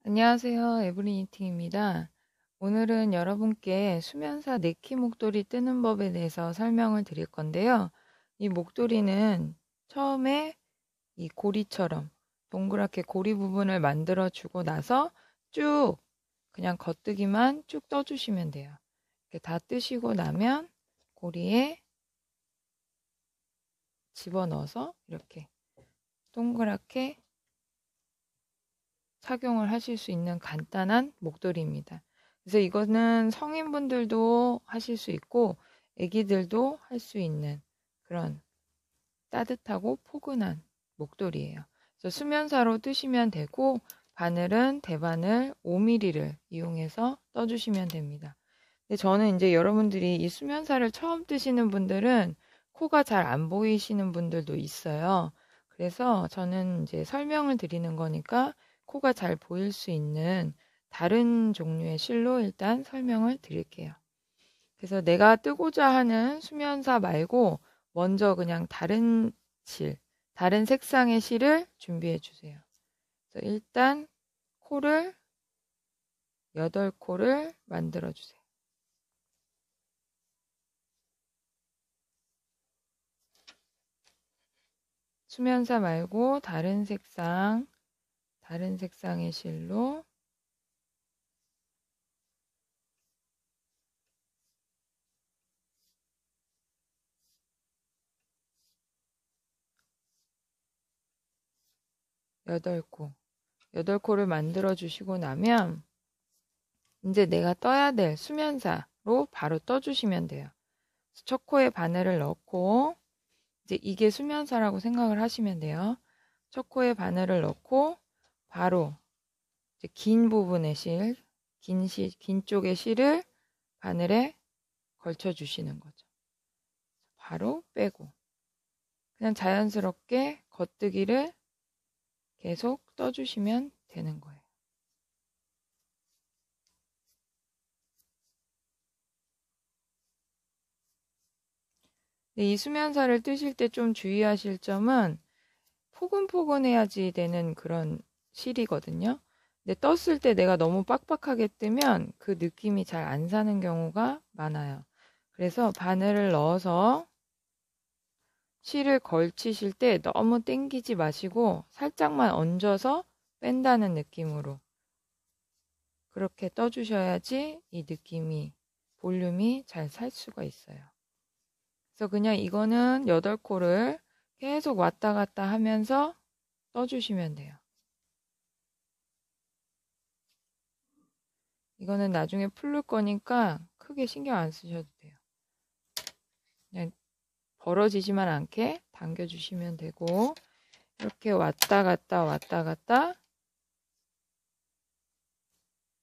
안녕하세요. 에브리니팅입니다. 오늘은 여러분께 수면사 네키 목도리 뜨는 법에 대해서 설명을 드릴 건데요. 이 목도리는 처음에 이 고리처럼 동그랗게 고리 부분을 만들어 주고 나서 쭉 그냥 겉뜨기만 쭉 떠주시면 돼요. 이렇게 다 뜨시고 나면 고리에 집어넣어서 이렇게 동그랗게 착용을 하실 수 있는 간단한 목도리입니다. 그래서 이거는 성인분들도 하실 수 있고 아기들도 할 수 있는 그런 따뜻하고 포근한 목도리예요. 그래서 수면사로 뜨시면 되고 바늘은 대바늘 5mm를 이용해서 떠주시면 됩니다. 근데 저는 이제 여러분들이 이 수면사를 처음 뜨시는 분들은 코가 잘 안 보이시는 분들도 있어요. 그래서 저는 이제 설명을 드리는 거니까 코가 잘 보일 수 있는 다른 종류의 실로 일단 설명을 드릴게요. 그래서 내가 뜨고자 하는 수면사 말고 먼저 그냥 다른 실, 다른 색상의 실을 준비해 주세요. 그래서 일단 코를 8코를 만들어 주세요. 수면사 말고 다른 색상의 실로 8코, 8코를 만들어 주시고 나면 이제 내가 떠야 될 수면사로 바로 떠주시면 돼요. 첫 코에 바늘을 넣고 이제 이게 수면사라고 생각을 하시면 돼요. 첫 코에 바늘을 넣고 바로 이제 긴 부분의 긴 쪽의 실을 바늘에 걸쳐 주시는 거죠. 바로 빼고 그냥 자연스럽게 겉뜨기를 계속 떠주시면 되는 거예요. 이 수면사를 뜨실 때 좀 주의하실 점은 포근포근해야지 되는 그런 실이거든요. 근데 떴을 때 내가 너무 빡빡하게 뜨면 그 느낌이 잘 안 사는 경우가 많아요. 그래서 바늘을 넣어서 실을 걸치실 때 너무 당기지 마시고 살짝만 얹어서 뺀다는 느낌으로 그렇게 떠주셔야지 이 느낌이 볼륨이 잘 살 수가 있어요. 그래서 그냥 이거는 8코를 계속 왔다 갔다 하면서 떠주시면 돼요. 이거는 나중에 풀릴 거니까 크게 신경 안 쓰셔도 돼요. 그냥 벌어지지만 않게 당겨주시면 되고 이렇게 왔다 갔다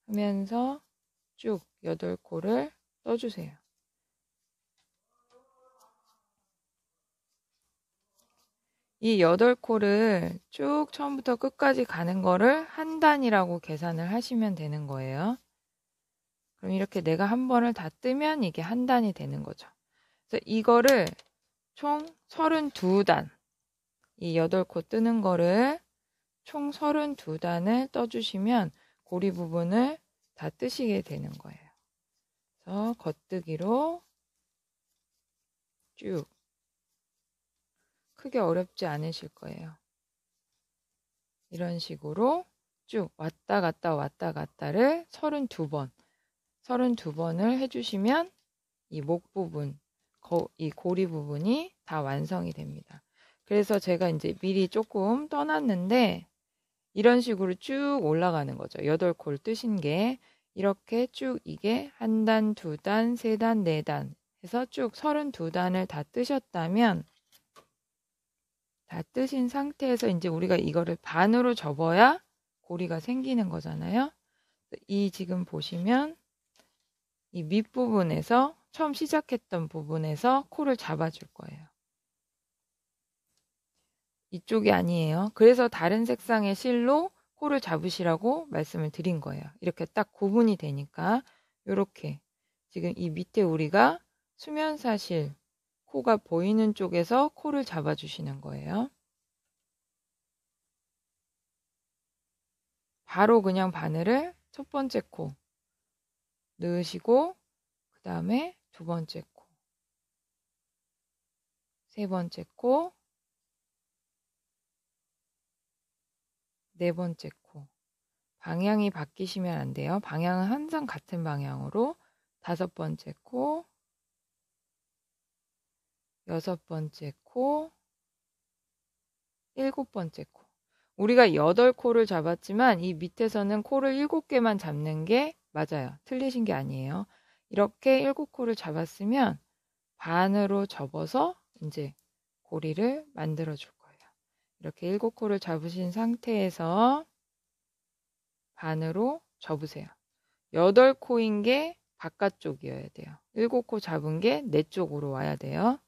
하면서 쭉 8코를 떠주세요. 이 8코를 쭉 처음부터 끝까지 가는 거를 한 단이라고 계산을 하시면 되는 거예요. 그럼 이렇게 내가 한 번을 다 뜨면 이게 한 단이 되는 거죠. 그래서 이거를 총 32단, 이 8코 뜨는 거를 총 32단을 떠주시면 고리 부분을 다 뜨시게 되는 거예요. 그래서 겉뜨기로 쭉 크게 어렵지 않으실 거예요. 이런 식으로 쭉 왔다 갔다를 32번을 해주시면 이 목 부분, 이 고리 부분이 다 완성이 됩니다. 그래서 제가 이제 미리 조금 떠났는데 이런 식으로 쭉 올라가는 거죠. 8코를 뜨신 게 이렇게 쭉 이게 한 단, 두 단, 세 단, 네 단 해서 쭉 32단을 다 뜨셨다면 다 뜨신 상태에서 이제 우리가 이거를 반으로 접어야 고리가 생기는 거잖아요. 이 지금 보시면 이 밑부분에서 처음 시작했던 부분에서 코를 잡아줄 거예요. 이쪽이 아니에요. 그래서 다른 색상의 실로 코를 잡으시라고 말씀을 드린 거예요. 이렇게 딱 구분이 되니까 이렇게 지금 이 밑에 우리가 수면사실 코가 보이는 쪽에서 코를 잡아주시는 거예요. 바로 그냥 바늘을 첫 번째 코 넣으시고 그 다음에 두 번째 코, 세 번째 코, 네 번째 코. 방향이 바뀌시면 안 돼요. 방향은 항상 같은 방향으로 다섯 번째 코, 여섯 번째 코, 일곱 번째 코. 우리가 8코를 잡았지만 이 밑에서는 코를 7개만 잡는 게 맞아요. 틀리신 게 아니에요. 이렇게 7코를 잡았으면 반으로 접어서 이제 고리를 만들어 줄 거예요. 이렇게 7코를 잡으신 상태에서 반으로 접으세요. 8코인 게 바깥쪽이어야 돼요. 7코 잡은 게 내 쪽으로 와야 돼요.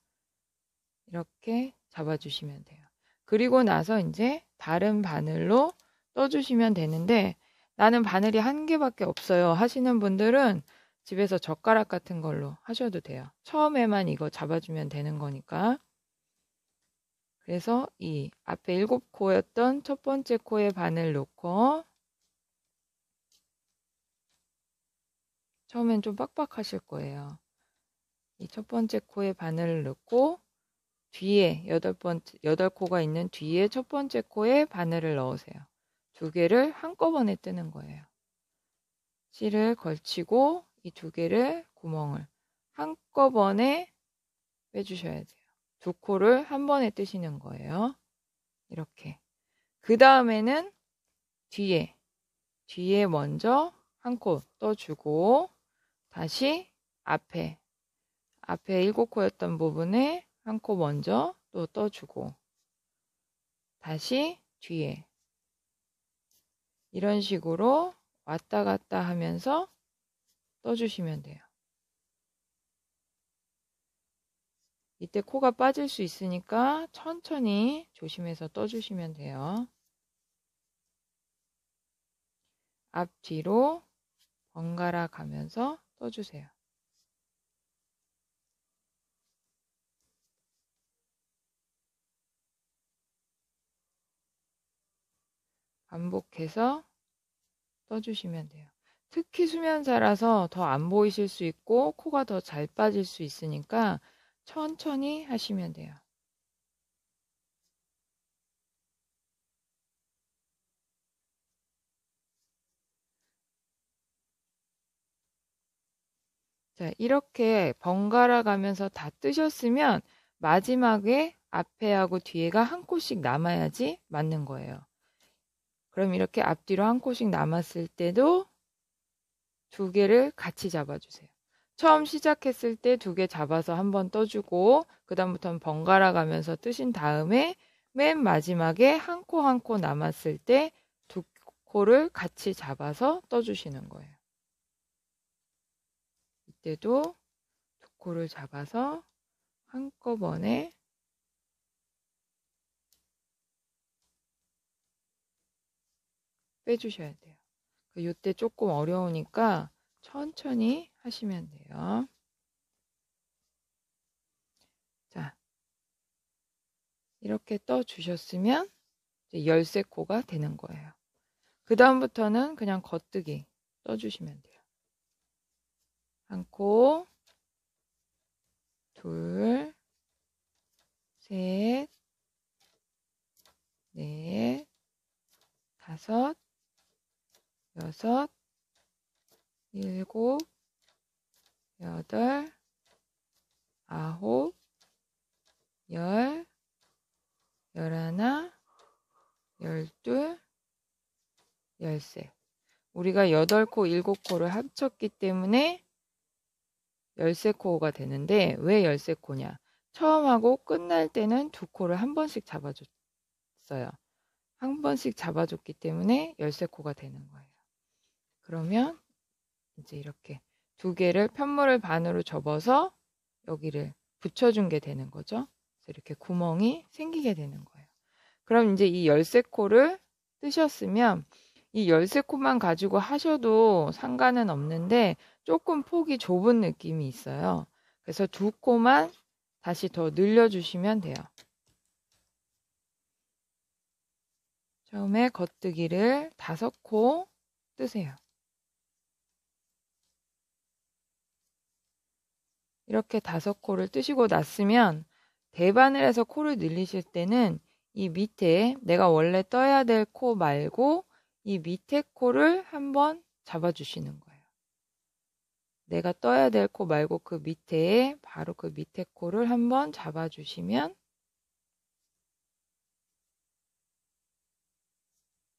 이렇게 잡아주시면 돼요. 그리고 나서 이제 다른 바늘로 떠주시면 되는데 나는 바늘이 한 개밖에 없어요 하시는 분들은 집에서 젓가락 같은 걸로 하셔도 돼요. 처음에만 이거 잡아주면 되는 거니까. 그래서 이 앞에 7코였던 첫 번째 코에 바늘 놓고 처음엔 좀 빡빡하실 거예요. 이 첫 번째 코에 바늘을 넣고 뒤에 8코가 있는 뒤에 첫 번째 코에 바늘을 넣으세요. 두 개를 한꺼번에 뜨는 거예요. 실을 걸치고 이 두 개를 구멍을 한꺼번에 빼주셔야 돼요. 두 코를 한 번에 뜨시는 거예요. 이렇게. 그 다음에는 뒤에 먼저 한 코 떠주고 다시 앞에 7코였던 부분에 한 코 먼저 또 떠주고 다시 뒤에 이런 식으로 왔다 갔다 하면서 떠주시면 돼요. 이때 코가 빠질 수 있으니까 천천히 조심해서 떠주시면 돼요. 앞뒤로 번갈아 가면서 떠주세요. 반복해서 떠주시면 돼요. 특히 수면사라서 더 안 보이실 수 있고 코가 더 잘 빠질 수 있으니까 천천히 하시면 돼요. 자, 이렇게 번갈아 가면서 다 뜨셨으면 마지막에 앞에하고 뒤에가 한 코씩 남아야지 맞는 거예요. 그럼 이렇게 앞뒤로 한 코씩 남았을 때도 두 개를 같이 잡아주세요. 처음 시작했을 때 두 개 잡아서 한번 떠주고 그 다음부터는 번갈아 가면서 뜨신 다음에 맨 마지막에 한 코 한 코 남았을 때 두 코를 같이 잡아서 떠주시는 거예요. 이때도 두 코를 잡아서 한꺼번에 빼주셔야 돼요. 이때 조금 어려우니까 천천히 하시면 돼요. 자, 이렇게 떠주셨으면 이제 13코가 되는 거예요. 그 다음부터는 그냥 겉뜨기 떠주시면 돼요. 한 코, 둘, 셋, 넷, 다섯, 여섯, 일곱, 여덟, 아홉, 열, 열하나, 열둘, 열셋. 우리가 8코, 7코를 합쳤기 때문에 13코가 되는데 왜 13코냐? 처음 하고 끝날 때는 두 코를 한 번씩 잡아줬어요. 한 번씩 잡아줬기 때문에 13코가 되는 거예요. 그러면 이제 이렇게 두 개를 편물을 반으로 접어서 여기를 붙여준 게 되는 거죠. 그래서 이렇게 구멍이 생기게 되는 거예요. 그럼 이제 이 13코를 뜨셨으면 이 13코만 가지고 하셔도 상관은 없는데 조금 폭이 좁은 느낌이 있어요. 그래서 두 코만 다시 더 늘려주시면 돼요. 처음에 겉뜨기를 5코 뜨세요. 이렇게 5코를 뜨시고 났으면 대바늘에서 코를 늘리실 때는 이 밑에 내가 원래 떠야 될 코 말고 이 밑에 코를 한번 잡아주시는 거예요. 내가 떠야 될 코 말고 그 밑에 바로 그 밑에 코를 한번 잡아주시면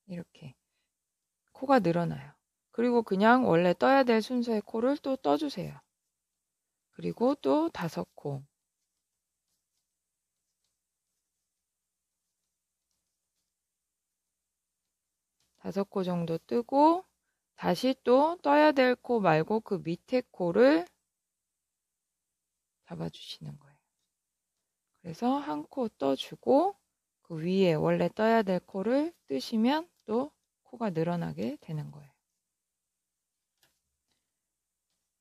이렇게 코가 늘어나요. 그리고 그냥 원래 떠야 될 순서의 코를 또 떠주세요. 그리고 또 5코. 5코 정도 뜨고 다시 또 떠야 될 코 말고 그 밑에 코를 잡아주시는 거예요. 그래서 한 코 떠주고 그 위에 원래 떠야 될 코를 뜨시면 또 코가 늘어나게 되는 거예요.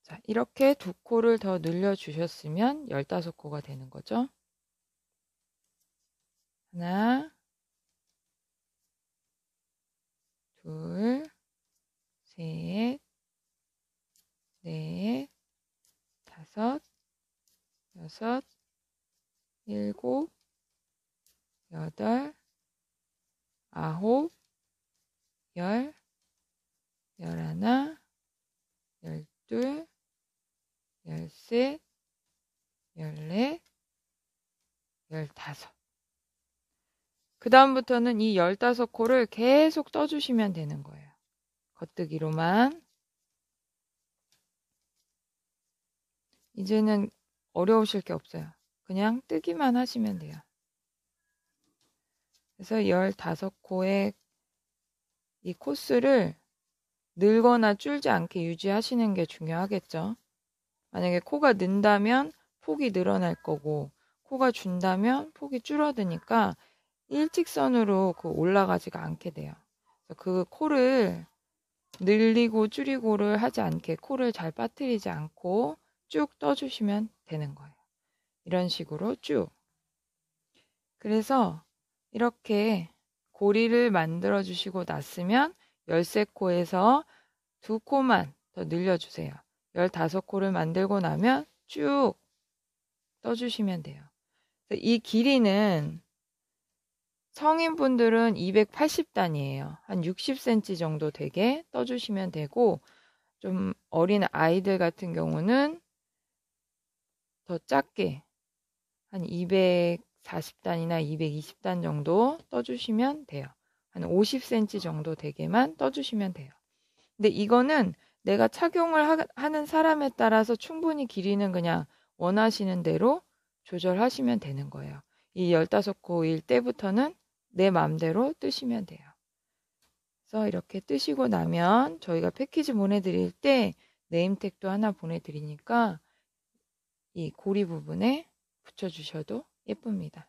자, 이렇게 2코를 더 늘려주셨으면 15코가 되는 거죠. 하나, 둘, 셋, 넷, 5, 6, 7, 8, 9, 10, 11, 12, 13, 14, 15. 그 다음부터는 이 15코를 계속 떠주시면 되는 거예요. 겉뜨기로만. 이제는 어려우실 게 없어요. 그냥 뜨기만 하시면 돼요. 그래서 15코의 이 코스를 늘거나 줄지 않게 유지하시는 게 중요하겠죠. 만약에 코가 는다면 폭이 늘어날 거고 코가 준다면 폭이 줄어드니까 일직선으로 올라가지가 않게 돼요. 그 코를 늘리고 줄이고를 하지 않게 코를 잘 빠뜨리지 않고 쭉 떠주시면 되는 거예요. 이런 식으로 쭉. 그래서 이렇게 고리를 만들어 주시고 났으면 13코에서 2코만 더 늘려주세요. 15코를 만들고 나면 쭉 떠주시면 돼요. 이 길이는 성인분들은 280단이에요. 한 60cm 정도 되게 떠주시면 되고 좀 어린 아이들 같은 경우는 더 작게 한 240단이나 220단 정도 떠주시면 돼요. 한 50cm 정도 되게만 떠주시면 돼요. 근데 이거는 내가 착용을 하는 사람에 따라서 충분히 길이는 그냥 원하시는 대로 조절하시면 되는 거예요. 이 15코일 때부터는 내 마음대로 뜨시면 돼요. 그래서 이렇게 뜨시고 나면 저희가 패키지 보내드릴 때 네임택도 하나 보내드리니까 이 고리 부분에 붙여주셔도 예쁩니다.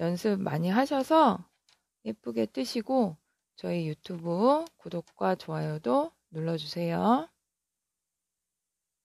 연습 많이 하셔서 예쁘게 뜨시고 저희 유튜브 구독과 좋아요도 눌러주세요.